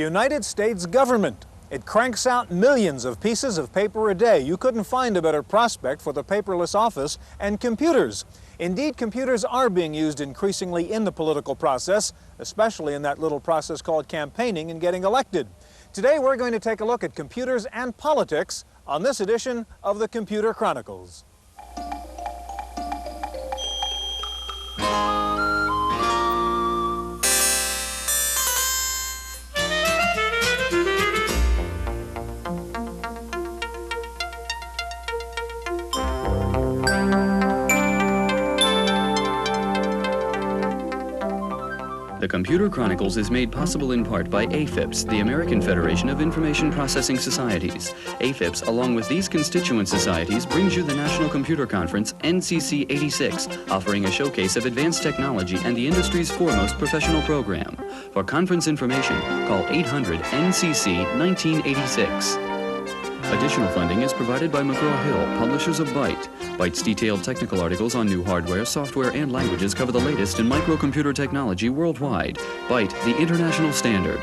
United States government. It cranks out millions of pieces of paper a day. You couldn't find a better prospect for the paperless office and computers. Indeed, computers are being used increasingly in the political process, especially in that little process called campaigning and getting elected. Today we're going to take a look at computers and politics on this edition of the Computer Chronicles. The Computer Chronicles is made possible in part by AFIPS, the American Federation of Information Processing Societies. AFIPS, along with these constituent societies, brings you the National Computer Conference, NCC 86, offering a showcase of advanced technology and the industry's foremost professional program. For conference information, call 800-NCC-1986. Additional funding is provided by McGraw-Hill, publishers of Byte. Byte's detailed technical articles on new hardware, software, and languages cover the latest in microcomputer technology worldwide. Byte, the international standard.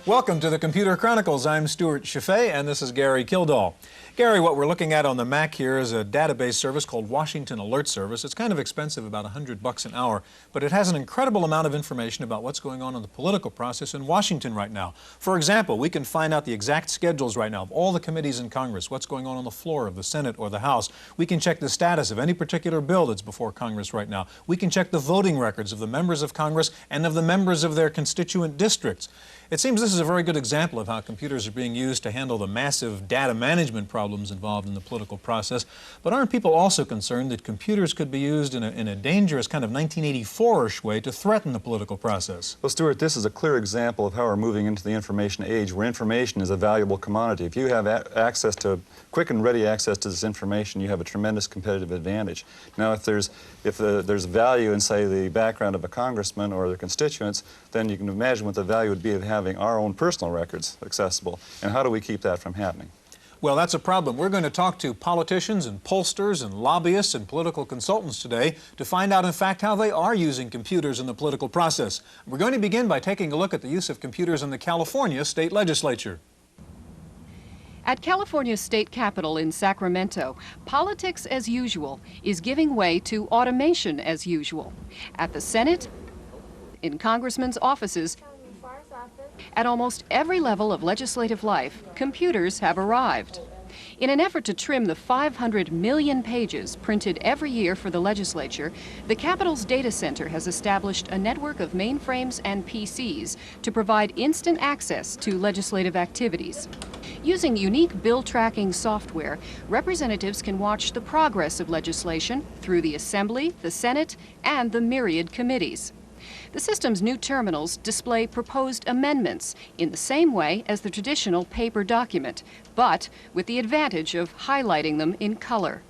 Welcome to the Computer Chronicles. I'm Stuart Chaffee, and this is Gary Kildall. Gary, what we're looking at on the Mac here is a database service called Washington Alert Service. It's kind of expensive, about $100 an hour, but it has an incredible amount of information about what's going on in the political process in Washington right now. For example, we can find out the exact schedules right now of all the committees in Congress, what's going on the floor of the Senate or the House. We can check the status of any particular bill that's before Congress right now. We can check the voting records of the members of Congress and of the members of their constituent districts. It seems this is a very good example of how computers are being used to handle the massive data management problems involved in the political process. But aren't people also concerned that computers could be used in a dangerous kind of 1984-ish way to threaten the political process? Well, Stuart, this is a clear example of how we're moving into the information age, where information is a valuable commodity. If you have access to quick and ready access to this information, you have a tremendous competitive advantage. Now, if there's value in, say, the background of a congressman or their constituents, then you can imagine what the value would be of having our own personal records accessible. And how do we keep that from happening? Well, that's a problem. We're going to talk to politicians and pollsters and lobbyists and political consultants today to find out, in fact, how they are using computers in the political process. We're going to begin by taking a look at the use of computers in the California state legislature. At California's state capitol in Sacramento, politics as usual is giving way to automation as usual. At the Senate, in congressmen's offices, at almost every level of legislative life, computers have arrived. In an effort to trim the 500 million pages printed every year for the legislature, the Capitol's data center has established a network of mainframes and PCs to provide instant access to legislative activities. Using unique bill tracking software, representatives can watch the progress of legislation through the Assembly, the Senate, and the myriad committees. The system's new terminals display proposed amendments in the same way as the traditional paper document, but with the advantage of highlighting them in color.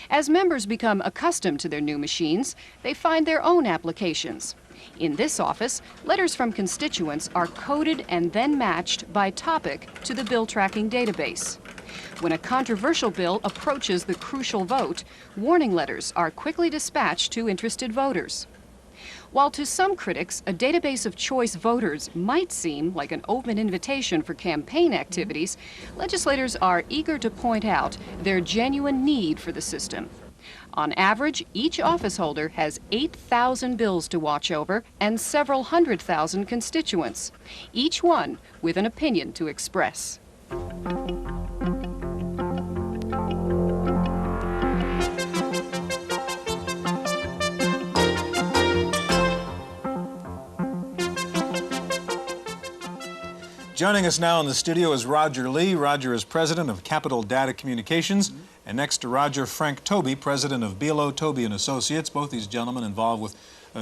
As members become accustomed to their new machines, they find their own applications. In this office, letters from constituents are coded and then matched by topic to the bill tracking database. When a controversial bill approaches the crucial vote, warning letters are quickly dispatched to interested voters. While to some critics, a database of choice voters might seem like an open invitation for campaign activities, legislators are eager to point out their genuine need for the system. On average, each office holder has 8,000 bills to watch over and several 100,000 constituents, each one with an opinion to express. Joining us now in the studio is Roger Lee. Roger is president of Capital Data Communications. And next to Roger, Frank Tobe, president of Bielo, Tobe & Associates. Both these gentlemen involved with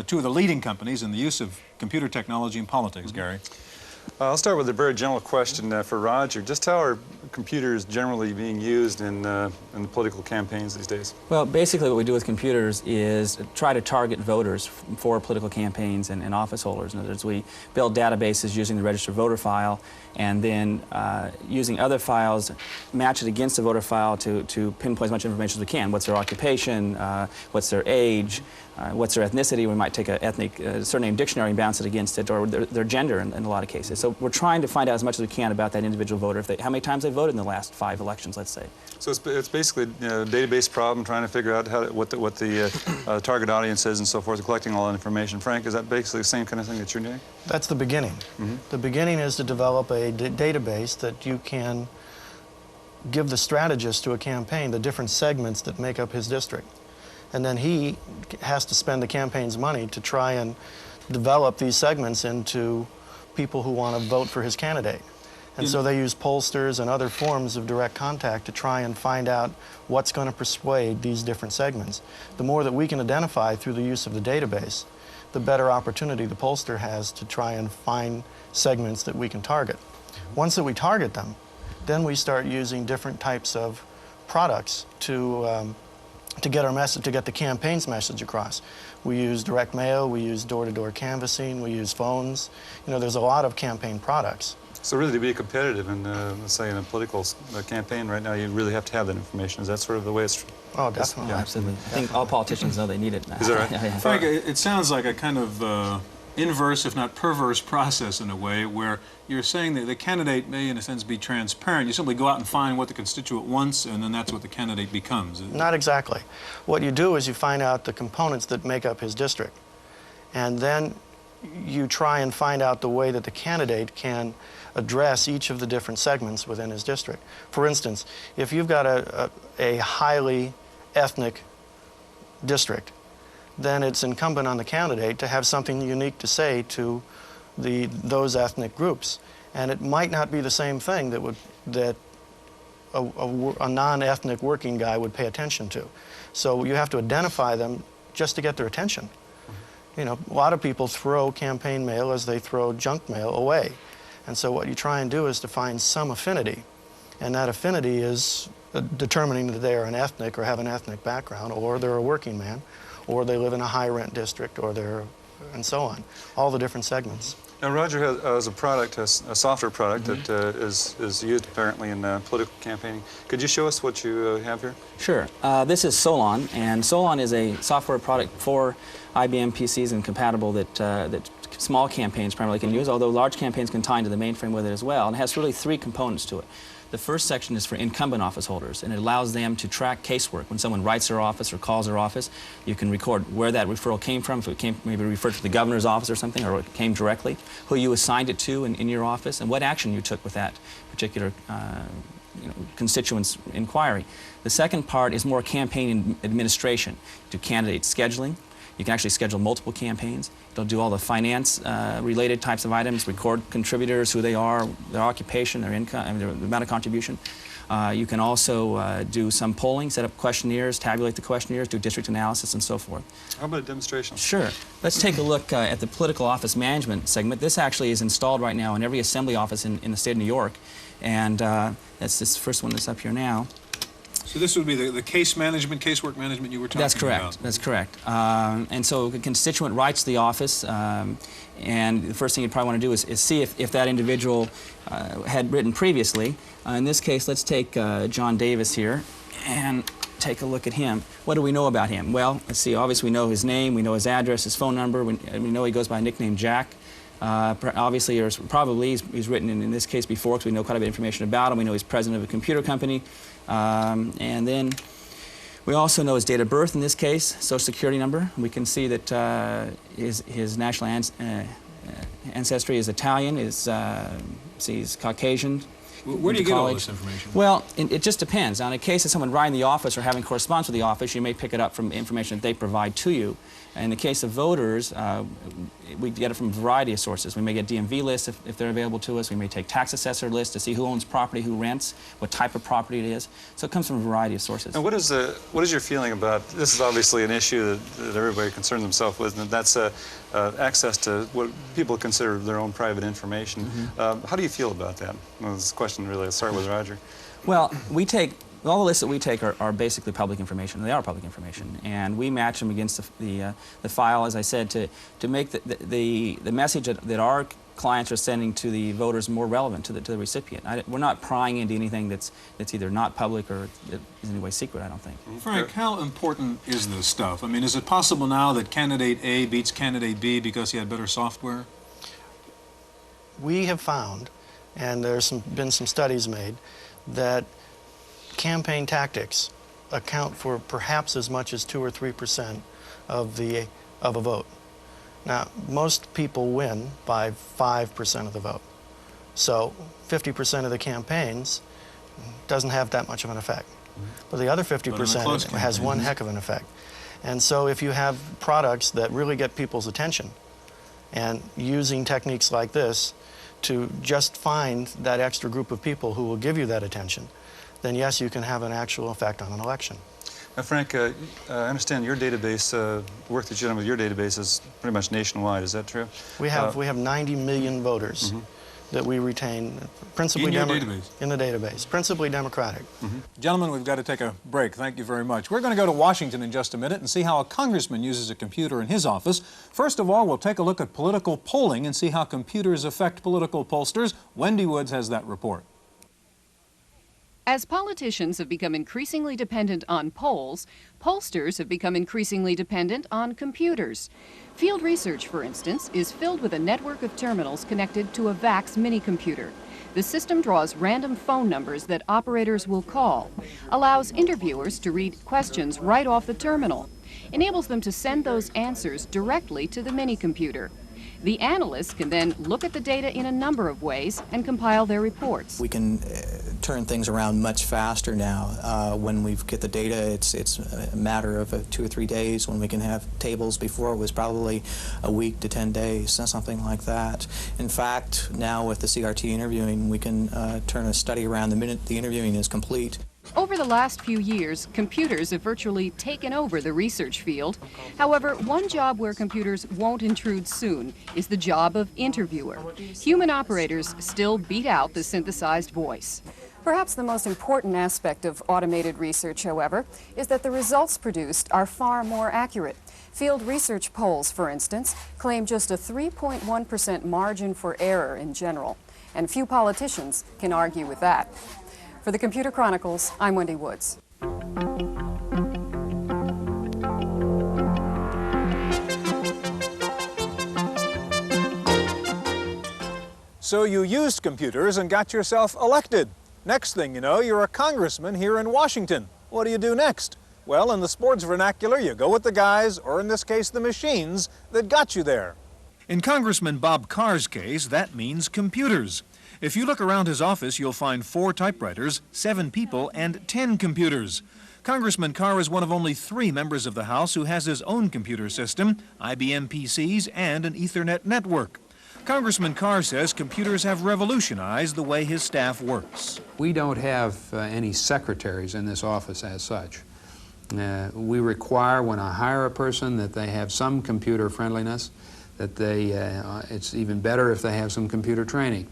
two of the leading companies in the use of computer technology in politics, Gary. I'll start with a very general question for Roger. Just how are computers generally being used in the political campaigns these days? Well, basically what we do with computers is try to target voters for political campaigns and office holders. In other words, we build databases using the registered voter file, and then using other files, match it against the voter file to pinpoint as much information as we can. What's their occupation, what's their age, what's their ethnicity. We might take a surname dictionary and bounce it against it, or their gender in a lot of cases. So we're trying to find out as much as we can about that individual voter, how many times they voted in the last 5 elections, let's say. So it's basically a database problem, trying to figure out what the target audience is and so forth, collecting all that information. Frank, is that basically the same kind of thing that you're doing? That's the beginning. Mm-hmm. The beginning is to develop a database that you can give the strategist to a campaign the different segments that make up his district. And then he has to spend the campaign's money to try and develop these segments into people who want to vote for his candidate. And so they use pollsters and other forms of direct contact to try and find out what's going to persuade these different segments. The more that we can identify through the use of the database, the better opportunity the pollster has to try and find segments that we can target. Once that we target them, then we start using different types of products to get our message, to get the campaign's message across. We use direct mail, we use door-to-door canvassing, we use phones. You know, there's a lot of campaign products. So really, to be competitive in, let's say, in a political campaign right now, you really have to have that information. Is that sort of the way it's? Oh, definitely. Yeah, absolutely. I think all politicians know they need it. Is that right? Yeah. Frank, it sounds like a kind of inverse, if not perverse, process in a way, where you're saying that the candidate may, in a sense, be transparent. You simply go out and find what the constituent wants, and then that's what the candidate becomes. Not exactly. What you do is you find out the components that make up his district, and then you try and find out the way that the candidate can address each of the different segments within his district. For instance, if you've got a highly ethnic district, then it's incumbent on the candidate to have something unique to say to those ethnic groups. And it might not be the same thing that a non-ethnic working guy would pay attention to. So you have to identify them just to get their attention. You know, a lot of people throw campaign mail as they throw junk mail away. And so what you try and do is to find some affinity. And that affinity is determining that they are an ethnic or have an ethnic background, or they're a working man, or they live in a high-rent district, or they're, and so on, all the different segments. Now, Roger has a product, a software product that is used apparently in political campaigning. Could you show us what you have here? Sure. This is Solon, and Solon is a software product for IBM PCs and compatible that small campaigns primarily can use, although large campaigns can tie into the mainframe with it as well. And it has really 3 components to it. The first section is for incumbent office holders, and it allows them to track casework. When someone writes their office or calls their office, you can record where that referral came from, if it came maybe referred to the governor's office or something, or it came directly, who you assigned it to in your office, and what action you took with that particular constituent's inquiry. The second part is more campaign administration, to candidate scheduling. You can actually schedule multiple campaigns. It'll do all the finance-related types of items, record contributors, who they are, their occupation, their income, I mean, the amount of contribution. You can also do some polling, set up questionnaires, tabulate the questionnaires, do district analysis, and so forth. How about a demonstration? Sure. Let's take a look at the political office management segment. This actually is installed right now in every assembly office in the state of New York. And that's this first one that's up here now. So this would be the case management, casework management you were talking about? That's correct. That's correct. And so the constituent writes to the office, and the first thing you'd probably want to do is see if that individual had written previously. In this case, let's take John Davis here and take a look at him. What do we know about him? Well, let's see. Obviously, we know his name, we know his address, his phone number. We know he goes by a nickname Jack. Obviously, or probably he's written in this case before, because we know quite a bit of information about him. We know he's president of a computer company. And then we also know his date of birth in this case, social security number. We can see that his national ancestry is Italian, he's Caucasian. Where do you get all this information? Well, it just depends. Now, in a case of someone writing the office or having correspondence with the office, you may pick it up from information that they provide to you. In the case of voters, we get it from a variety of sources. We may get DMV lists if they're available to us. We may take tax assessor lists to see who owns property, who rents, what type of property it is. So it comes from a variety of sources. And what is your feeling about, this is obviously an issue that everybody concerns themselves with, and that's access to what people consider their own private information. How do you feel about that? Well, this question really, I'll start with Roger. Well, all the lists that we take are basically public information. They are public information, and we match them against the file, as I said, to make the message that our clients are sending to the voters more relevant to the recipient. We're not prying into anything that's either not public or is in any way secret, I don't think. Frank, how important is this stuff? I mean, is it possible now that candidate A beats candidate B because he had better software? We have found, and there's been some studies made, that campaign tactics account for perhaps as much as 2 or 3% of a vote. Now, most people win by 5% of the vote. So 50% of the campaigns doesn't have that much of an effect. But the other 50% has one heck of an effect. And so if you have products that really get people's attention, and using techniques like this to just find that extra group of people who will give you that attention, then yes, you can have an actual effect on an election. Now, Frank, I understand your database, work that you've done with your database is pretty much nationwide. Is that true? We have 90 million voters that we retain, principally in the database, principally Democratic. Gentlemen, we've got to take a break. Thank you very much. We're going to go to Washington in just a minute and see how a congressman uses a computer in his office. First of all, we'll take a look at political polling and see how computers affect political pollsters. Wendy Woods has that report. As politicians have become increasingly dependent on polls, pollsters have become increasingly dependent on computers. Field research, for instance, is filled with a network of terminals connected to a VAX mini-computer. The system draws random phone numbers that operators will call, allows interviewers to read questions right off the terminal, enables them to send those answers directly to the mini-computer. The analysts can then look at the data in a number of ways and compile their reports. We can turn things around much faster now. When we get the data, it's a matter of 2 or 3 days. When we can have tables, before it was probably a week to 10 days, something like that. In fact, now with the CRT interviewing, we can turn a study around the minute the interviewing is complete. Over the last few years, computers have virtually taken over the research field. However, one job where computers won't intrude soon is the job of interviewer. Human operators still beat out the synthesized voice. Perhaps the most important aspect of automated research, however, is that the results produced are far more accurate. Field research polls, for instance, claim just a 3.1% margin for error in general, and few politicians can argue with that. For the Computer Chronicles, I'm Wendy Woods. So you used computers and got yourself elected. Next thing you know, you're a congressman here in Washington. What do you do next? Well, in the sports vernacular, you go with the guys, or in this case, the machines, that got you there. In Congressman Bob Carr's case, that means computers. If you look around his office, you'll find 4 typewriters, 7 people, and 10 computers. Congressman Carr is one of only 3 members of the House who has his own computer system, IBM PCs, and an Ethernet network. Congressman Carr says computers have revolutionized the way his staff works. We don't have any secretaries in this office as such. We require, when I hire a person, that they have some computer friendliness, that it's even better if they have some computer training.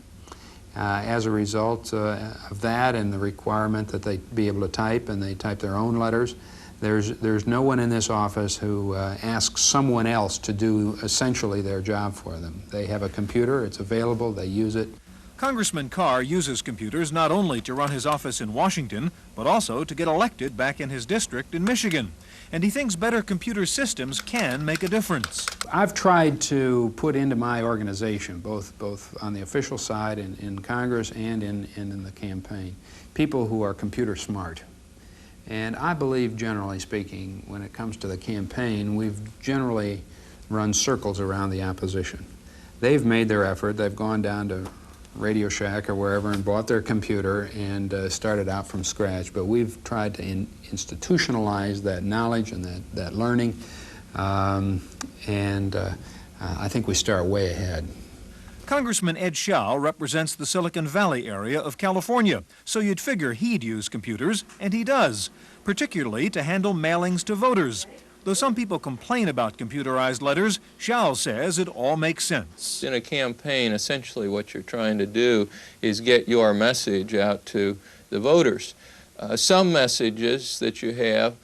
As a result of that and the requirement that they be able to type, and they type their own letters, there's no one in this office who asks someone else to do essentially their job for them. They have a computer, it's available, they use it. Congressman Carr uses computers not only to run his office in Washington, but also to get elected back in his district in Michigan. And he thinks better computer systems can make a difference. I've tried to put into my organization, both on the official side in Congress and in the campaign, people who are computer smart. And I believe, generally speaking, when it comes to the campaign, we've generally run circles around the opposition. They've made their effort, they've gone down to Radio Shack or wherever and bought their computer and started out from scratch. But we've tried to institutionalize that knowledge and that learning and I think we start way ahead. Congressman Ed Zschau represents the Silicon Valley area of California, so you'd figure he'd use computers, and he does, particularly to handle mailings to voters. Though some people complain about computerized letters, Zschau says it all makes sense. In a campaign, essentially what you're trying to do is get your message out to the voters. Some messages that you have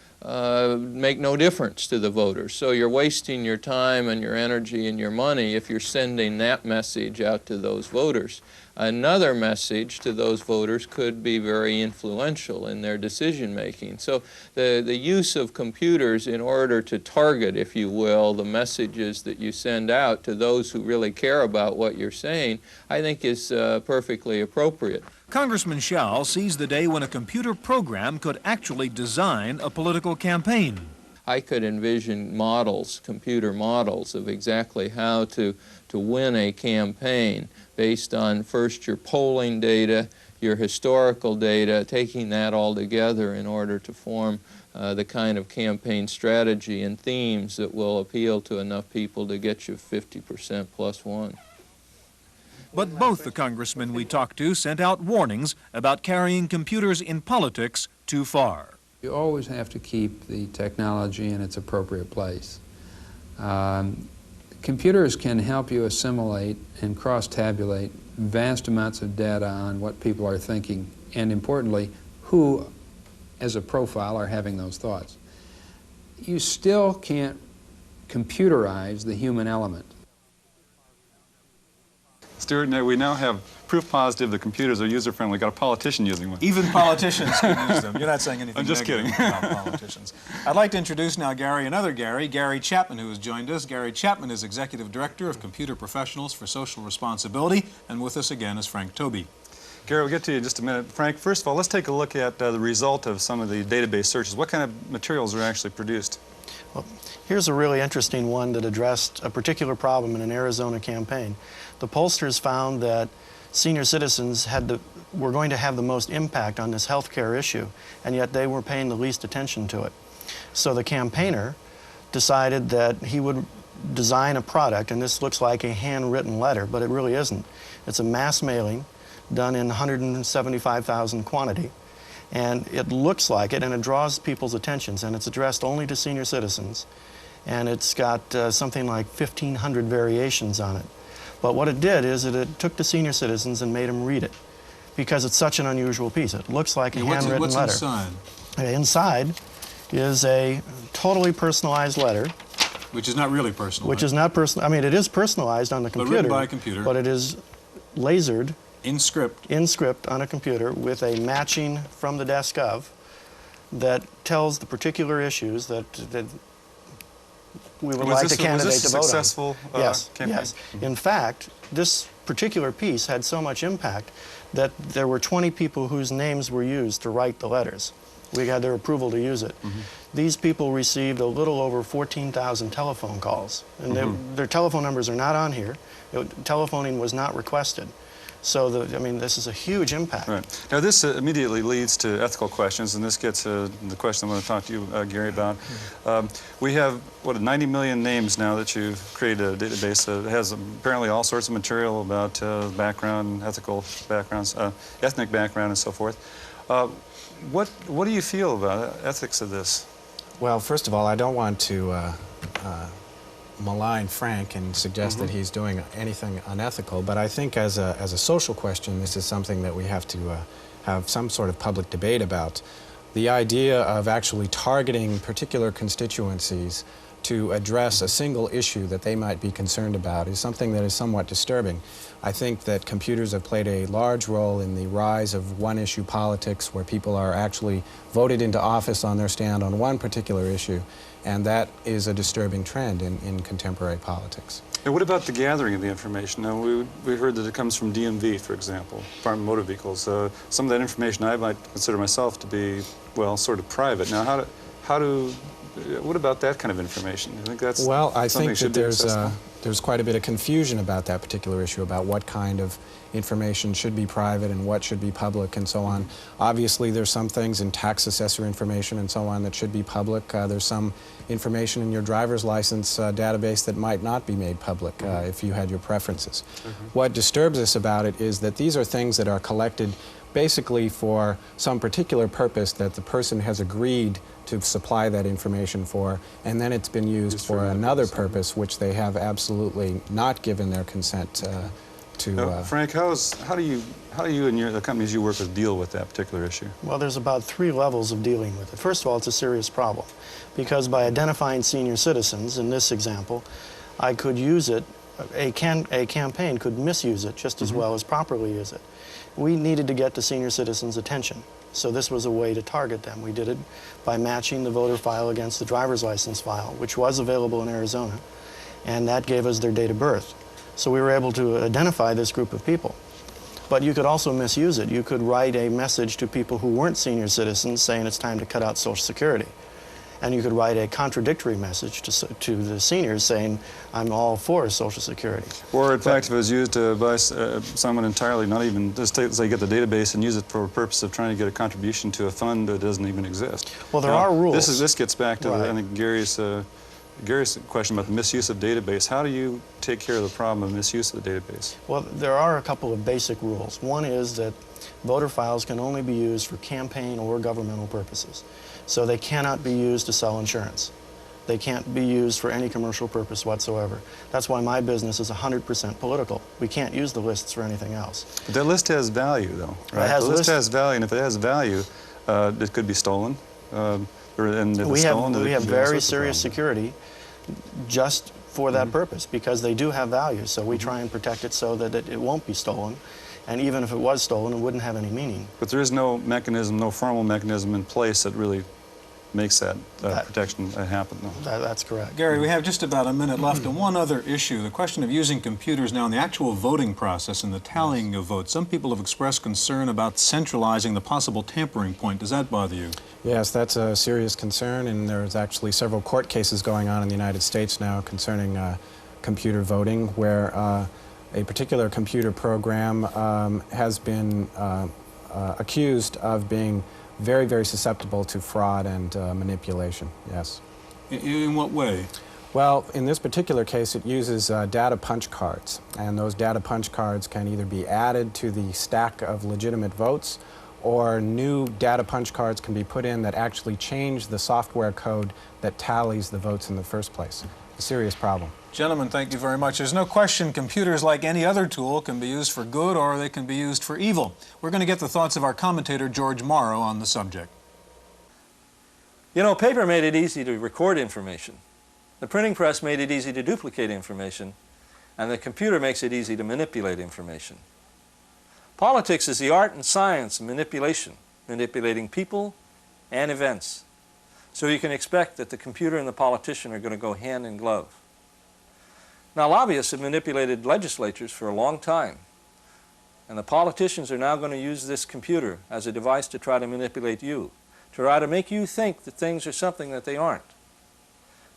make no difference to the voters. So you're wasting your time and your energy and your money if you're sending that message out to those voters. Another message to those voters could be very influential in their decision making. So the use of computers in order to target, if you will, the messages that you send out to those who really care about what you're saying, I think is perfectly appropriate. Congressman Zschau sees the day when a computer program could actually design a political campaign. I could envision models, computer models, of exactly how to win a campaign based on first your polling data, your historical data, taking that all together in order to form the kind of campaign strategy and themes that will appeal to enough people to get you 50% plus one. But both the congressmen we talked to sent out warnings about carrying computers in politics too far. You always have to keep the technology in its appropriate place. Computers can help you assimilate and cross-tabulate vast amounts of data on what people are thinking, and importantly, who, as a profile, are having those thoughts. You still can't computerize the human element. Stuart, we now have proof positive the computers are user-friendly. Got a politician using one. Even politicians can use them. You're not saying anything I'm just negative kidding. about politicians. I'd like to introduce now another Gary Chapman, who has joined us. Gary Chapman is Executive Director of Computer Professionals for Social Responsibility, and with us again is Frank Tobe. Gary, we'll get to you in just a minute. Frank, first of all, let's take a look at the result of some of the database searches. What kind of materials are actually produced? Well, here's a really interesting one that addressed a particular problem in an Arizona campaign. The pollsters found that senior citizens were going to have the most impact on this health care issue, and yet they were paying the least attention to it. So the campaigner decided that he would design a product, and this looks like a handwritten letter, but it really isn't. It's a mass mailing done in 175,000 quantity, and it looks like it, and it draws people's attentions, and it's addressed only to senior citizens, and it's got something like 1,500 variations on it. But what it did is it took the senior citizens and made them read it, because it's such an unusual piece. It looks like a handwritten what's letter. Inside? Inside is a totally personalized letter. Which is not really personal. Which is not personal. I mean, it is personalized on the computer. But written by a computer. But it is lasered. In script. In script on a computer with a matching from the desk of that tells the particular issues that we would like the candidate to vote on. Was this a successful campaign? Yes. In fact, this particular piece had so much impact that there were 20 people whose names were used to write the letters. We had their approval to use it. These people received a little over 14,000 telephone calls. And their telephone numbers are not on here. Telephoning was not requested. So, I mean, this is a huge impact. Right. Now, this immediately leads to ethical questions, and this gets to the question I'm going to talk to you, Gary, about. We have, 90 million names now that you've created a database that has apparently all sorts of material about background, ethical backgrounds, ethnic background, and so forth. What do you feel about ethics of this? Well, first of all, I don't want to malign Frank and suggest that he's doing anything unethical, but I think as a social question, this is something that we have to have some sort of public debate about. The idea of actually targeting particular constituencies to address a single issue that they might be concerned about is something that is somewhat disturbing. I think that computers have played a large role in the rise of one-issue politics, where people are actually voted into office on their stand on one particular issue, and that is a disturbing trend in contemporary politics. And what about the gathering of the information? Now, we heard that it comes from DMV, for example, Department of Motor Vehicles. Some of that information I might consider myself to be, well, sort of private. Now, what about that kind of information? You think that's well, I something think that there's there's quite a bit of confusion about that particular issue, about what kind of information should be private and what should be public and so on. Obviously, there's some things in tax assessor information and so on that should be public. There's some information in your driver's license database that might not be made public if you had your preferences. What disturbs us about it is that these are things that are collected basically for some particular purpose that the person has agreed to supply that information for, and then it's been used for another purpose which they have absolutely not given their consent to. Frank, how do you and the companies you work with deal with that particular issue? Well, there's about 3 levels of dealing with it. First of all, it's a serious problem, because by identifying senior citizens, in this example, I could use it, a campaign could misuse it just as well as properly use it. We needed to get to senior citizens' attention, so this was a way to target them. We did it by matching the voter file against the driver's license file, which was available in Arizona, and that gave us their date of birth. So we were able to identify this group of people. But you could also misuse it. You could write a message to people who weren't senior citizens saying it's time to cut out Social Security. And you could write a contradictory message to the seniors saying, I'm all for Social Security. Or in fact, if it was used by someone entirely, not even, just say get the database and use it for a purpose of trying to get a contribution to a fund that doesn't even exist. Well, there are rules. This gets back to, I think, Gary's question about the misuse of database. How do you take care of the problem of misuse of the database? Well, there are a couple of basic rules. One is that voter files can only be used for campaign or governmental purposes. So they cannot be used to sell insurance. They can't be used for any commercial purpose whatsoever. That's why my business is 100% political. We can't use the lists for anything else. But that list has value, though, right? The list has value, and if it has value, it could be stolen. We have very serious security just for that purpose, because they do have value. So we try and protect it so that it won't be stolen. And even if it was stolen, it wouldn't have any meaning. But there is no mechanism, no formal mechanism in place that really makes that protection happen, though. That's correct. Gary, we have just about a minute left, and one other issue, the question of using computers now in the actual voting process and the tallying of votes. Some people have expressed concern about centralizing the possible tampering point. Does that bother you? Yes, that's a serious concern, and there's actually several court cases going on in the United States now concerning computer voting, where a particular computer program has been accused of being very, very susceptible to fraud and manipulation, yes. In what way? Well, in this particular case, it uses data punch cards, and those data punch cards can either be added to the stack of legitimate votes, or new data punch cards can be put in that actually change the software code that tallies the votes in the first place. A serious problem. Gentlemen, thank you very much. There's no question computers, like any other tool, can be used for good or they can be used for evil. We're going to get the thoughts of our commentator, George Morrow, on the subject. You know, paper made it easy to record information. The printing press made it easy to duplicate information, and the computer makes it easy to manipulate information. Politics is the art and science of manipulation, manipulating people and events. So you can expect that the computer and the politician are going to go hand in glove. Now, lobbyists have manipulated legislatures for a long time, and the politicians are now going to use this computer as a device to try to manipulate you, to try to make you think that things are something that they aren't.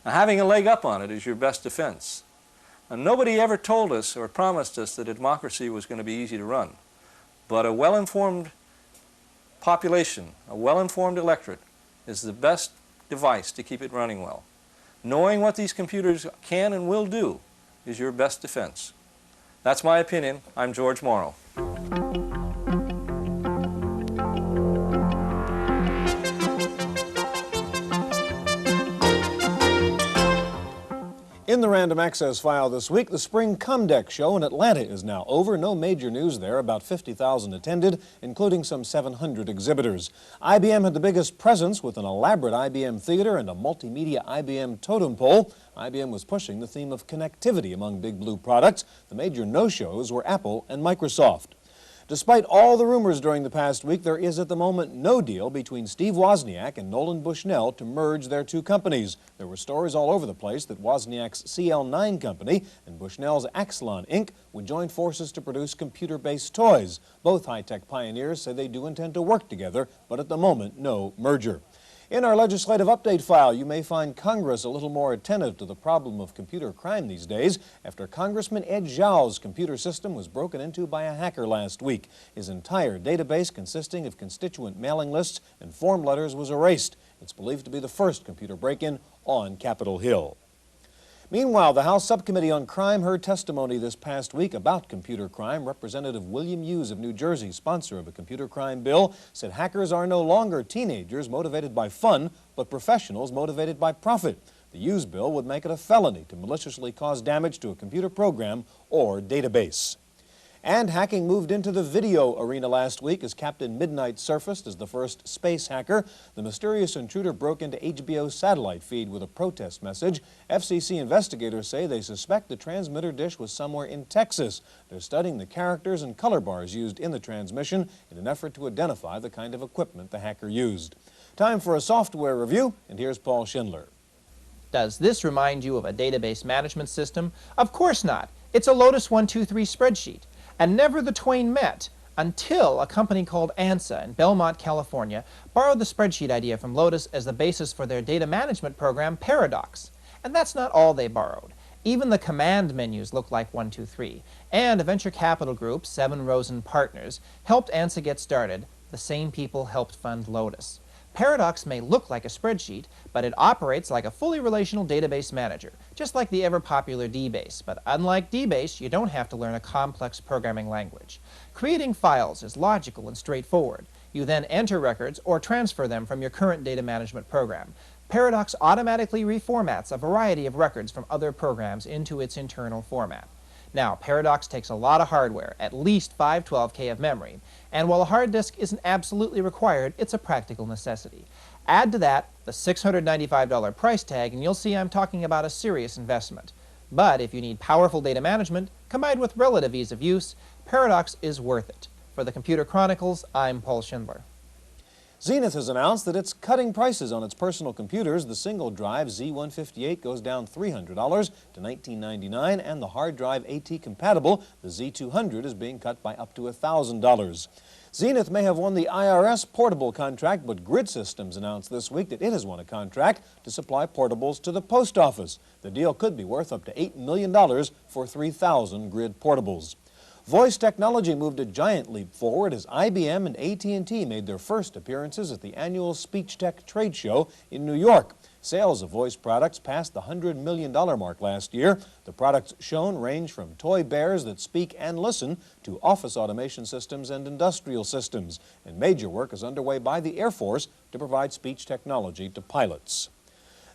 Now, having a leg up on it is your best defense. And nobody ever told us or promised us that a democracy was going to be easy to run, but a well-informed population, a well-informed electorate, is the best device to keep it running well. Knowing what these computers can and will do is your best defense. That's my opinion. I'm George Morrow. In the Random Access file this week, the Spring COMDEC show in Atlanta is now over. No major news there. About 50,000 attended, including some 700 exhibitors. IBM had the biggest presence with an elaborate IBM theater and a multimedia IBM totem pole. IBM was pushing the theme of connectivity among Big Blue products. The major no-shows were Apple and Microsoft. Despite all the rumors during the past week, there is at the moment no deal between Steve Wozniak and Nolan Bushnell to merge their two companies. There were stories all over the place that Wozniak's CL9 company and Bushnell's Axelon Inc. would join forces to produce computer-based toys. Both high-tech pioneers say they do intend to work together, but at the moment, no merger. In our legislative update file, you may find Congress a little more attentive to the problem of computer crime these days after Congressman Ed Zschau's computer system was broken into by a hacker last week. His entire database, consisting of constituent mailing lists and form letters, was erased. It's believed to be the first computer break-in on Capitol Hill. Meanwhile, the House Subcommittee on Crime heard testimony this past week about computer crime. Representative William Hughes of New Jersey, sponsor of a computer crime bill, said hackers are no longer teenagers motivated by fun, but professionals motivated by profit. The Hughes bill would make it a felony to maliciously cause damage to a computer program or database. And hacking moved into the video arena last week as Captain Midnight surfaced as the first space hacker. The mysterious intruder broke into HBO's satellite feed with a protest message. FCC investigators say they suspect the transmitter dish was somewhere in Texas. They're studying the characters and color bars used in the transmission in an effort to identify the kind of equipment the hacker used. Time for a software review, and here's Paul Schindler. Does this remind you of a database management system? Of course not. It's a Lotus 123 spreadsheet. And never the twain met until a company called ANSA in Belmont, California, borrowed the spreadsheet idea from Lotus as the basis for their data management program, Paradox. And that's not all they borrowed. Even the command menus look like 123. And a venture capital group, Seven Rosen Partners, helped ANSA get started. The same people helped fund Lotus. Paradox may look like a spreadsheet, but it operates like a fully relational database manager, just like the ever-popular DBase. But unlike DBase, you don't have to learn a complex programming language. Creating files is logical and straightforward. You then enter records or transfer them from your current data management program. Paradox automatically reformats a variety of records from other programs into its internal format. Now, Paradox takes a lot of hardware, at least 512K of memory, and while a hard disk isn't absolutely required, it's a practical necessity. Add to that the $695 price tag, and you'll see I'm talking about a serious investment. But if you need powerful data management, combined with relative ease of use, Paradox is worth it. For the Computer Chronicles, I'm Paul Schindler. Zenith has announced that it's cutting prices on its personal computers. The single drive Z158 goes down $300 to $1999, and the hard drive AT compatible, the Z200, is being cut by up to $1,000. Zenith may have won the IRS portable contract, but Grid Systems announced this week that it has won a contract to supply portables to the post office. The deal could be worth up to $8 million for 3,000 Grid portables. Voice technology moved a giant leap forward as IBM and AT&T made their first appearances at the annual Speech Tech trade show in New York. Sales of voice products passed the $100 million mark last year. The products shown range from toy bears that speak and listen to office automation systems and industrial systems. And major work is underway by the Air Force to provide speech technology to pilots.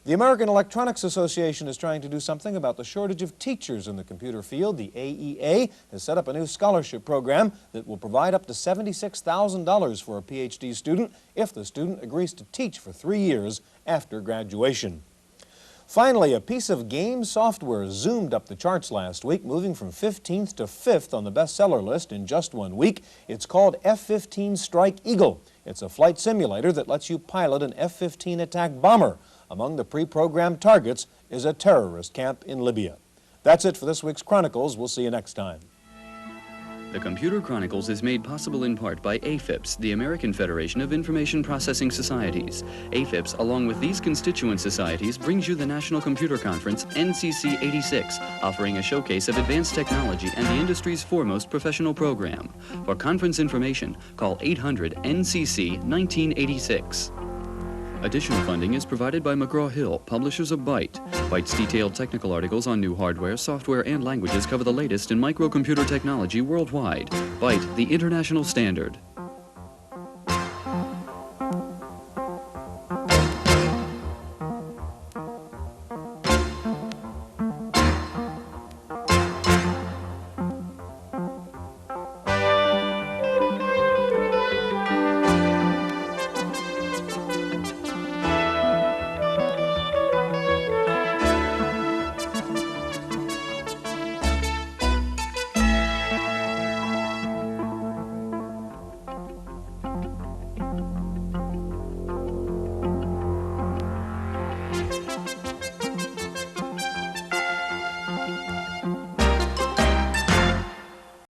The American Electronics Association is trying to do something about the shortage of teachers in the computer field. The AEA has set up a new scholarship program that will provide up to $76,000 for a PhD student if the student agrees to teach for 3 years after graduation. Finally, a piece of game software zoomed up the charts last week, moving from 15th to 5th on the bestseller list in just 1 week. It's called F-15 Strike Eagle. It's a flight simulator that lets you pilot an F-15 attack bomber. Among the pre-programmed targets is a terrorist camp in Libya. That's it for this week's Chronicles. We'll see you next time. The Computer Chronicles is made possible in part by AFIPS, the American Federation of Information Processing Societies. AFIPS, along with these constituent societies, brings you the National Computer Conference, NCC 86, offering a showcase of advanced technology and the industry's foremost professional program. For conference information, call 800-NCC-1986. Additional funding is provided by McGraw-Hill, publishers of Byte. Byte's detailed technical articles on new hardware, software, and languages cover the latest in microcomputer technology worldwide. Byte, the international standard.